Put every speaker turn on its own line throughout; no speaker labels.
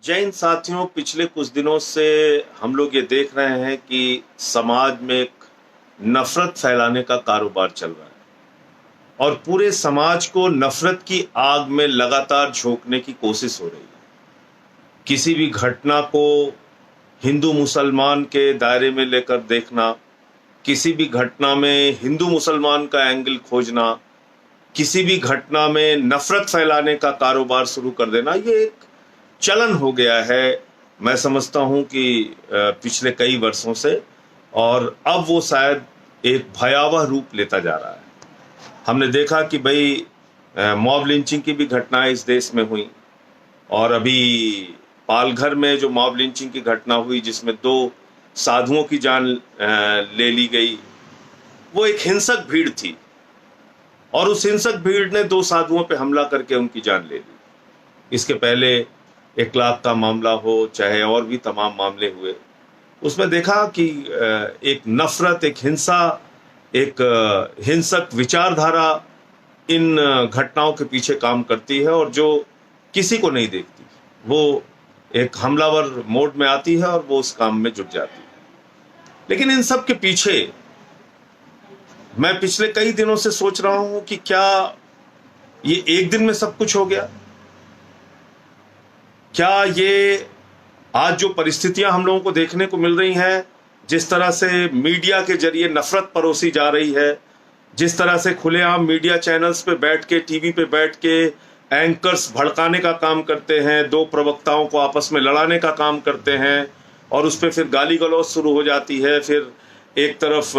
जैन साथियों, पिछले कुछ दिनों से हम लोग ये देख रहे हैं कि समाज में एक नफरत फैलाने का कारोबार चल रहा है और पूरे समाज को नफरत की आग में लगातार झोंकने की कोशिश हो रही है। किसी भी घटना को हिंदू मुसलमान के दायरे में लेकर देखना, किसी भी घटना में हिंदू मुसलमान का एंगल खोजना, किसी भी घटना में नफरत फैलाने का कारोबार शुरू कर देना, ये एक चलन हो गया है। मैं समझता हूं कि पिछले कई वर्षों से, और अब वो शायद एक भयावह रूप लेता जा रहा है। हमने देखा कि भाई मॉब लिंचिंग की भी घटनाएं इस देश में हुई, और अभी पालघर में जो मॉब लिंचिंग की घटना हुई जिसमें 2 साधुओं की जान ले ली गई, वो एक हिंसक भीड़ थी और उस हिंसक भीड़ ने 2 साधुओं पे हमला करके उनकी जान ले ली। इसके पहले 1 लाख का मामला हो, चाहे और भी तमाम मामले हुए, उसमें देखा कि एक नफरत, एक हिंसा, एक हिंसक विचारधारा इन घटनाओं के पीछे काम करती है और जो किसी को नहीं देखती, वो एक हमलावर मोड में आती है और वो उस काम में जुट जाती है। लेकिन इन सब के पीछे मैं पिछले कई दिनों से सोच रहा हूं कि क्या ये एक दिन में सब कुछ हो गया? क्या ये आज जो परिस्थितियां हम लोगों को देखने को मिल रही हैं, जिस तरह से मीडिया के जरिए नफरत परोसी जा रही है, जिस तरह से खुलेआम मीडिया चैनल्स पे बैठ के, टीवी पे बैठ के एंकर्स भड़काने का काम करते हैं, 2 प्रवक्ताओं को आपस में लड़ाने का काम करते हैं और उस पर फिर गाली गलौज शुरू हो जाती है। फिर एक तरफ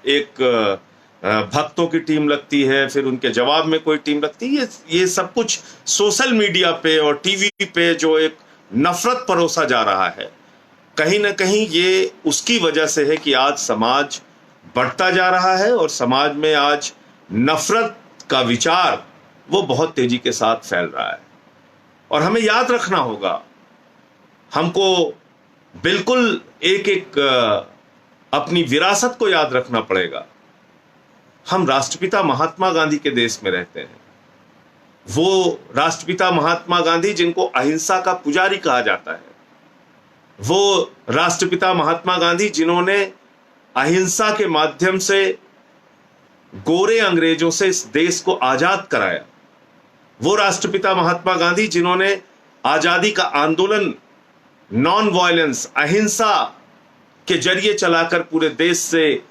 एक भक्तों की टीम लगती है, फिर उनके जवाब में कोई टीम लगती है। ये सब कुछ सोशल मीडिया पे और टीवी पे जो एक नफरत परोसा जा रहा है, कहीं ना कहीं ये उसकी वजह से है कि आज समाज बढ़ता जा रहा है और समाज में आज नफरत का विचार वो बहुत तेजी के साथ फैल रहा है। और हमें याद रखना होगा, हमको बिल्कुल एक एक अपनी विरासत को याद रखना पड़ेगा। हम राष्ट्रपिता महात्मा गांधी के देश में रहते हैं। वो राष्ट्रपिता महात्मा गांधी जिनको अहिंसा का पुजारी कहा जाता है, वो राष्ट्रपिता महात्मा गांधी जिन्होंने अहिंसा के माध्यम से गोरे अंग्रेजों से इस देश को आजाद कराया, वो राष्ट्रपिता महात्मा गांधी जिन्होंने आजादी का आंदोलन नॉन वायलेंस, अहिंसा के जरिए चलाकर पूरे देश से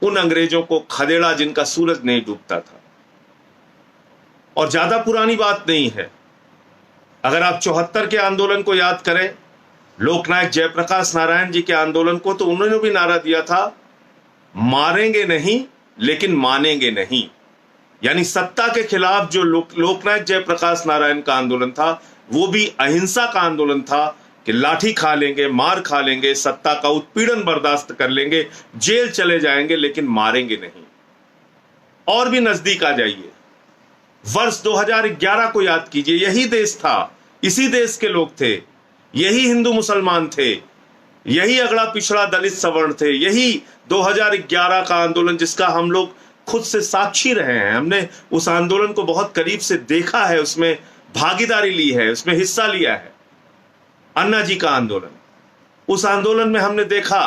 उन अंग्रेजों को खदेड़ा जिनका सूरज नहीं डूबता था। और ज्यादा पुरानी बात नहीं है, अगर आप 74 के आंदोलन को याद करें, लोकनायक जयप्रकाश नारायण जी के आंदोलन को, तो उन्होंने भी नारा दिया था, मारेंगे नहीं लेकिन मानेंगे नहीं। यानी सत्ता के खिलाफ जो लोकनायक जयप्रकाश नारायण का आंदोलन था, वो भी अहिंसा का आंदोलन था कि लाठी खा लेंगे, मार खा लेंगे, सत्ता का उत्पीड़न बर्दाश्त कर लेंगे, जेल चले जाएंगे, लेकिन मारेंगे नहीं। और भी नजदीक आ जाइए, वर्ष 2011 को याद कीजिए। यही देश था, इसी देश के लोग थे, यही हिंदू मुसलमान थे, यही अगड़ा पिछड़ा दलित सवर्ण थे। यही 2011 का आंदोलन जिसका हम लोग खुद से साक्षी रहे हैं, हमने उस आंदोलन को बहुत करीब से देखा है, उसमें भागीदारी ली है, उसमें हिस्सा लिया है। अन्ना जी का आंदोलन, उस आंदोलन में हमने देखा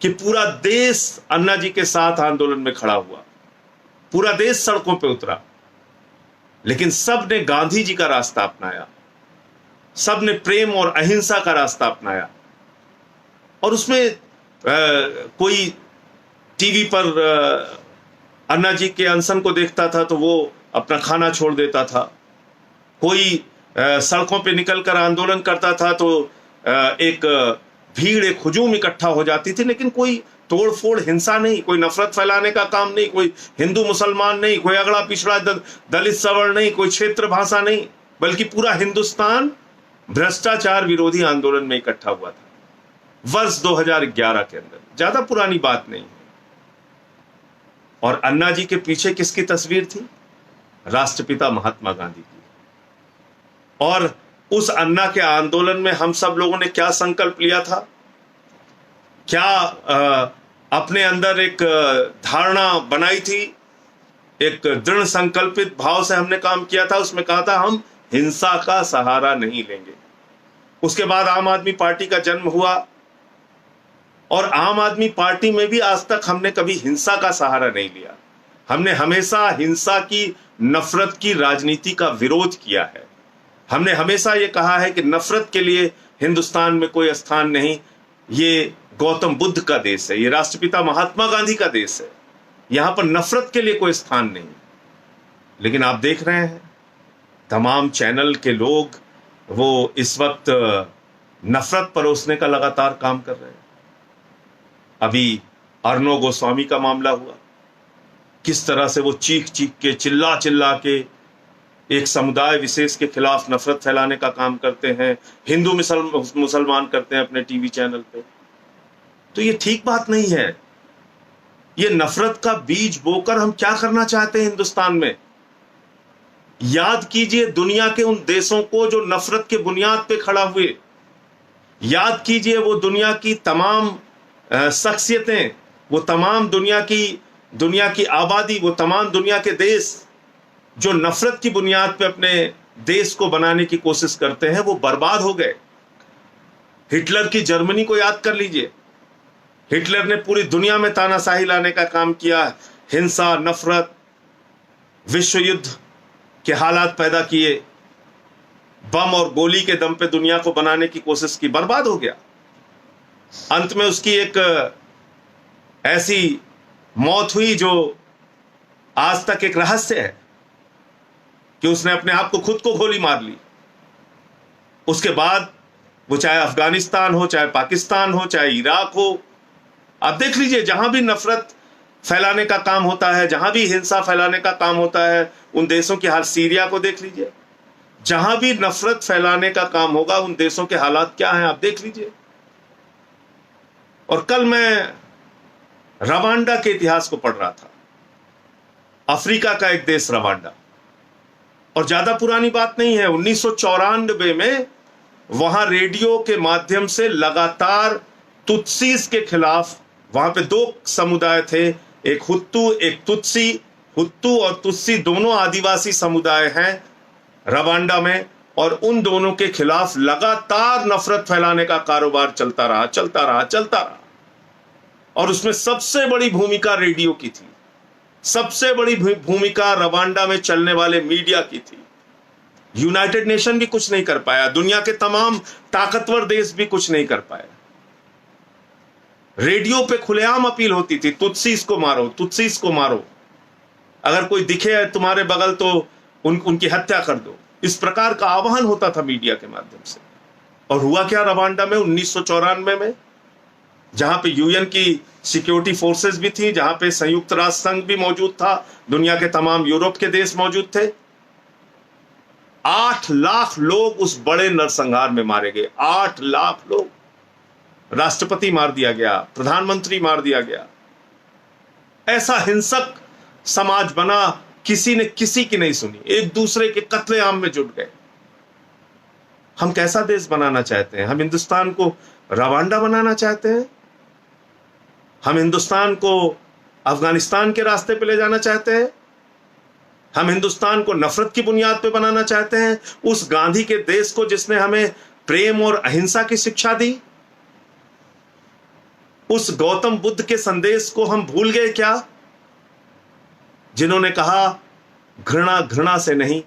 कि पूरा देश अन्ना जी के साथ आंदोलन में खड़ा हुआ, पूरा देश सड़कों पे उतरा, लेकिन सब ने गांधी जी का रास्ता अपनाया, सब ने प्रेम और अहिंसा का रास्ता अपनाया। और उसमें कोई टीवी पर अन्ना जी के अनशन को देखता था तो वो अपना खाना छोड़ देता था, कोई सड़कों पे निकलकर आंदोलन करता था तो एक भीड़, एक हुजूम इकट्ठा हो जाती थी, लेकिन कोई तोड़फोड़, हिंसा नहीं, कोई नफरत फैलाने का काम नहीं, कोई हिंदू मुसलमान नहीं, कोई अगड़ा पिछड़ा दलित सवर्ण नहीं, कोई क्षेत्र भाषा नहीं, बल्कि पूरा हिंदुस्तान भ्रष्टाचार विरोधी आंदोलन में इकट्ठा हुआ था वर्ष 2011 के अंदर। ज्यादा पुरानी बात नहीं है। और अन्ना जी के पीछे किसकी तस्वीर थी? राष्ट्रपिता महात्मा गांधी की। और उस अन्ना के आंदोलन में हम सब लोगों ने क्या संकल्प लिया था? क्या अपने अंदर एक धारणा बनाई थी, एक दृढ़ संकल्पित भाव से हमने काम किया था। उसमें कहा था, हम हिंसा का सहारा नहीं लेंगे, उसके बाद आम आदमी पार्टी का जन्म हुआ, और आम आदमी पार्टी में भी आज तक हमने कभी हिंसा का सहारा नहीं लिया। हमने हमेशा हिंसा की, नफरत की राजनीति का विरोध किया है। हमने हमेशा ये कहा है कि नफरत के लिए हिंदुस्तान में कोई स्थान नहीं। ये गौतम बुद्ध का देश है, ये राष्ट्रपिता महात्मा गांधी का देश है, यहां पर नफरत के लिए कोई स्थान नहीं। लेकिन आप देख रहे हैं तमाम चैनल के लोग वो इस वक्त नफरत परोसने का लगातार काम कर रहे हैं। अभी अर्णव गोस्वामी का मामला हुआ, किस तरह से वो चीख चीख के, चिल्ला चिल्ला के एक समुदाय विशेष के खिलाफ नफरत फैलाने का काम करते हैं, हिंदू मुसलमान करते हैं अपने टीवी चैनल पे। तो ये ठीक बात नहीं है। ये नफरत का बीज बोकर हम क्या करना चाहते हैं हिंदुस्तान में? याद कीजिए दुनिया के उन देशों को जो नफरत के बुनियाद पे खड़ा हुए। याद कीजिए वो दुनिया की तमाम शख्सियतें, वो तमाम दुनिया की आबादी, वो तमाम दुनिया के देश जो नफरत की बुनियाद पे अपने देश को बनाने की कोशिश करते हैं, वो बर्बाद हो गए। हिटलर की जर्मनी को याद कर लीजिए। हिटलर ने पूरी दुनिया में तानाशाही लाने का काम किया, हिंसा, नफरत, विश्व युद्ध के हालात पैदा किए, बम और गोली के दम पे दुनिया को बनाने की कोशिश की, बर्बाद हो गया। अंत में उसकी एक ऐसी मौत हुई जो आज तक एक रहस्य है कि उसने अपने आप को, खुद को गोली मार ली। उसके बाद वो चाहे अफगानिस्तान हो, चाहे पाकिस्तान हो, चाहे इराक हो, आप देख लीजिए जहां भी नफरत फैलाने का काम होता है, जहां भी हिंसा फैलाने का काम होता है, उन देशों की हाल, सीरिया को देख लीजिए, जहां भी नफरत फैलाने का काम होगा उन देशों के हालात क्या हैं आप देख लीजिए। और कल मैं रवांडा के इतिहास को पढ़ रहा था, अफ्रीका का एक देश रवांडा, और ज्यादा पुरानी बात नहीं है, 1994 में वहां रेडियो के माध्यम से लगातार तुत्सीस के खिलाफ, वहां पे दो समुदाय थे, एक हुत्तू एक तुत्सी, हुत्तू और तुत्सी दोनों आदिवासी समुदाय हैं रवांडा में, और उन दोनों के खिलाफ लगातार नफरत फैलाने का कारोबार चलता रहा। और उसमें सबसे बड़ी भूमिका रेडियो की थी, सबसे बड़ी भूमिका रवांडा में चलने वाले मीडिया की थी। यूनाइटेड नेशन भी कुछ नहीं कर पाया, दुनिया के तमाम ताकतवर देश भी कुछ नहीं कर पाए। रेडियो पे खुलेआम अपील होती थी, तुत्सीस को मारो, तुत्सीस को मारो, अगर कोई दिखे तुम्हारे बगल तो उनकी हत्या कर दो। इस प्रकार का आह्वान होता था मीडिया के माध्यम से। और हुआ क्या रवांडा में 1994 में, जहां पे यूएन की सिक्योरिटी फोर्सेस भी थी, जहां पे संयुक्त राष्ट्र संघ भी मौजूद था, दुनिया के तमाम यूरोप के देश मौजूद थे। 8 लाख लोग उस बड़े नरसंहार में मारे गए। 8 लाख लोग, राष्ट्रपति मार दिया गया, प्रधानमंत्री मार दिया गया। ऐसा हिंसक समाज बना, किसी ने किसी की नहीं सुनी, एक दूसरे के कत्लेआम में जुट गए। हम कैसा देश बनाना चाहते हैं? हम हिंदुस्तान को रवांडा बनाना चाहते हैं? हम हिंदुस्तान को अफगानिस्तान के रास्ते पे ले जाना चाहते हैं? हम हिंदुस्तान को नफरत की बुनियाद पे बनाना चाहते हैं? उस गांधी के देश को जिसने हमें प्रेम और अहिंसा की शिक्षा दी, उस गौतम बुद्ध के संदेश को हम भूल गए क्या, जिन्होंने कहा घृणा घृणा से नहीं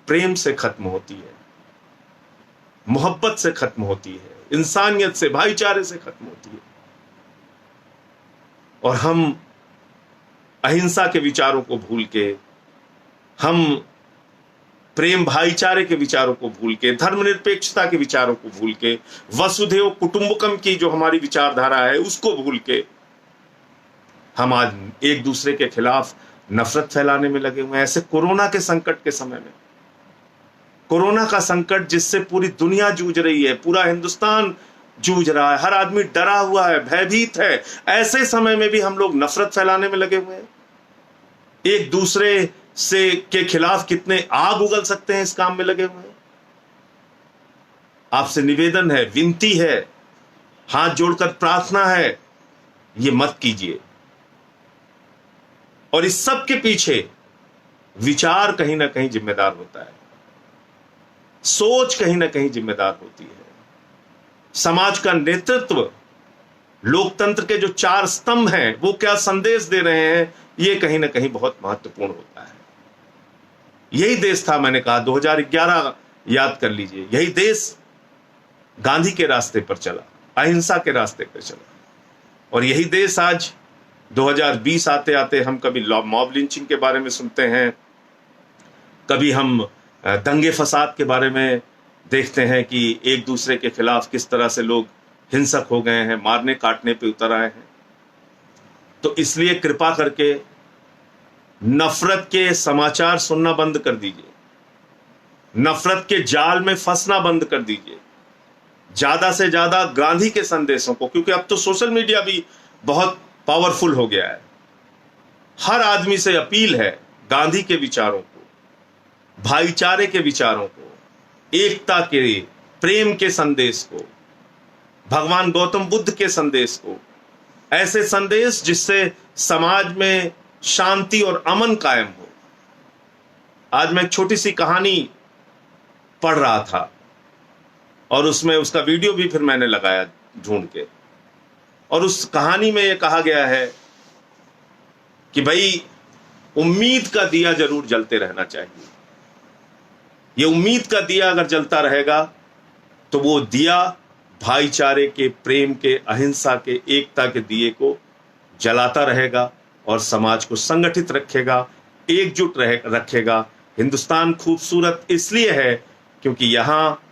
प्रेम से खत्म होती है, मोहब्बत से खत्म होती है, इंसानियत से, भाईचारे से खत्म होती है। और हम अहिंसा के विचारों को भूल के, हम प्रेम भाईचारे के विचारों को भूल के, धर्मनिरपेक्षता के विचारों को भूल के, वसुधैव कुटुंबकम की जो हमारी विचारधारा है उसको भूल के हम आज एक दूसरे के खिलाफ नफरत फैलाने में लगे हुए हैं। ऐसे कोरोना के संकट के समय में, कोरोना का संकट जिससे पूरी दुनिया जूझ रही है, पूरा हिंदुस्तान जूझ रहा है, हर आदमी डरा हुआ है, भयभीत है, ऐसे समय में भी हम लोग नफरत फैलाने में लगे हुए हैं। एक दूसरे से के खिलाफ कितने आग उगल सकते हैं, इस काम में लगे हुए हैं। आपसे निवेदन है, विनती है, हाथ जोड़कर प्रार्थना है, ये मत कीजिए। और इस सब के पीछे विचार कहीं ना कहीं जिम्मेदार होता है, सोच कहीं ना कहीं जिम्मेदार होती है। समाज का नेतृत्व, लोकतंत्र के जो 4 स्तंभ हैं वो क्या संदेश दे रहे हैं, ये कहीं ना कहीं बहुत महत्वपूर्ण होता है। यही देश था, मैंने कहा 2011 याद कर लीजिए, यही देश गांधी के रास्ते पर चला, अहिंसा के रास्ते पर चला, और यही देश आज 2020 आते आते हम कभी मॉब लिंचिंग के बारे में सुनते हैं, कभी हम दंगे फसाद के बारे में देखते हैं कि एक दूसरे के खिलाफ किस तरह से लोग हिंसक हो गए हैं, मारने काटने पे उतर आए हैं। तो इसलिए कृपा करके नफरत के समाचार सुनना बंद कर दीजिए, नफरत के जाल में फंसना बंद कर दीजिए, ज्यादा से ज्यादा गांधी के संदेशों को, क्योंकि अब तो सोशल मीडिया भी बहुत पावरफुल हो गया है। हर आदमी से अपील है गांधी के विचारों को, भाईचारे के विचारों को, एकता के, प्रेम के संदेश को, भगवान गौतम बुद्ध के संदेश को, ऐसे संदेश जिससे समाज में शांति और अमन कायम हो। आज मैं एक छोटी सी कहानी पढ़ रहा था और उसमें उसका वीडियो भी फिर मैंने लगाया ढूंढ के, और उस कहानी में यह कहा गया है कि भाई उम्मीद का दिया जरूर जलते रहना चाहिए। ये उम्मीद का दिया अगर जलता रहेगा तो वो दिया भाईचारे के, प्रेम के, अहिंसा के, एकता के दिए को जलाता रहेगा और समाज को संगठित रखेगा, एकजुट रखेगा। हिंदुस्तान खूबसूरत इसलिए है क्योंकि यहाँ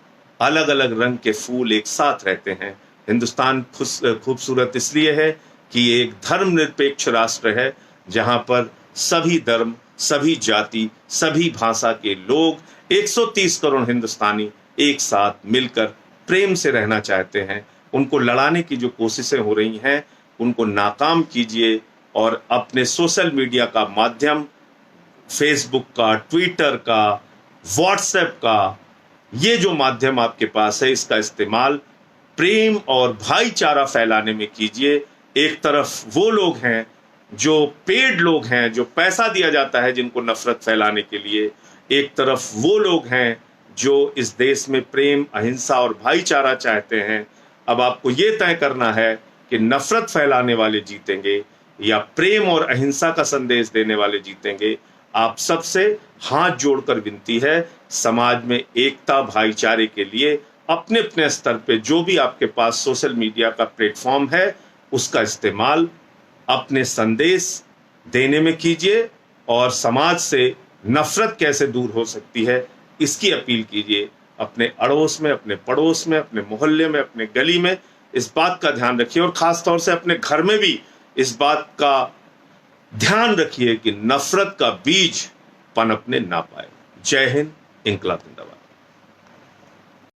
अलग अलग रंग के फूल एक साथ रहते हैं। हिंदुस्तान खूबसूरत इसलिए है कि ये एक धर्मनिरपेक्ष राष्ट्र है जहां पर सभी धर्म, सभी जाति, सभी भाषा के लोग 130 करोड़ हिंदुस्तानी एक साथ मिलकर प्रेम से रहना चाहते हैं। उनको लड़ाने की जो कोशिशें हो रही हैं उनको नाकाम कीजिए और अपने सोशल मीडिया का माध्यम, फेसबुक का, ट्विटर का, व्हाट्सएप का, ये जो माध्यम आपके पास है इसका इस्तेमाल प्रेम और भाईचारा फैलाने में कीजिए। एक तरफ वो लोग हैं जो पेड लोग हैं, जो पैसा दिया जाता है जिनको नफरत फैलाने के लिए, एक तरफ वो लोग हैं जो इस देश में प्रेम, अहिंसा और भाईचारा चाहते हैं। अब आपको ये तय करना है कि नफरत फैलाने वाले जीतेंगे या प्रेम और अहिंसा का संदेश देने वाले जीतेंगे। आप सबसे हाथ जोड़कर विनती है, समाज में एकता, भाईचारे के लिए अपने अपने स्तर पे जो भी आपके पास सोशल मीडिया का प्लेटफॉर्म है उसका इस्तेमाल अपने संदेश देने में कीजिए और समाज से नफरत कैसे दूर हो सकती है इसकी अपील कीजिए। अपने अड़ोस में, अपने पड़ोस में, अपने मोहल्ले में, अपने गली में इस बात का ध्यान रखिए और खास तौर से अपने घर में भी इस बात का ध्यान रखिए कि नफरत का बीज पनपने ना पाए। जय हिंद, इंकलाब जिंदाबाद।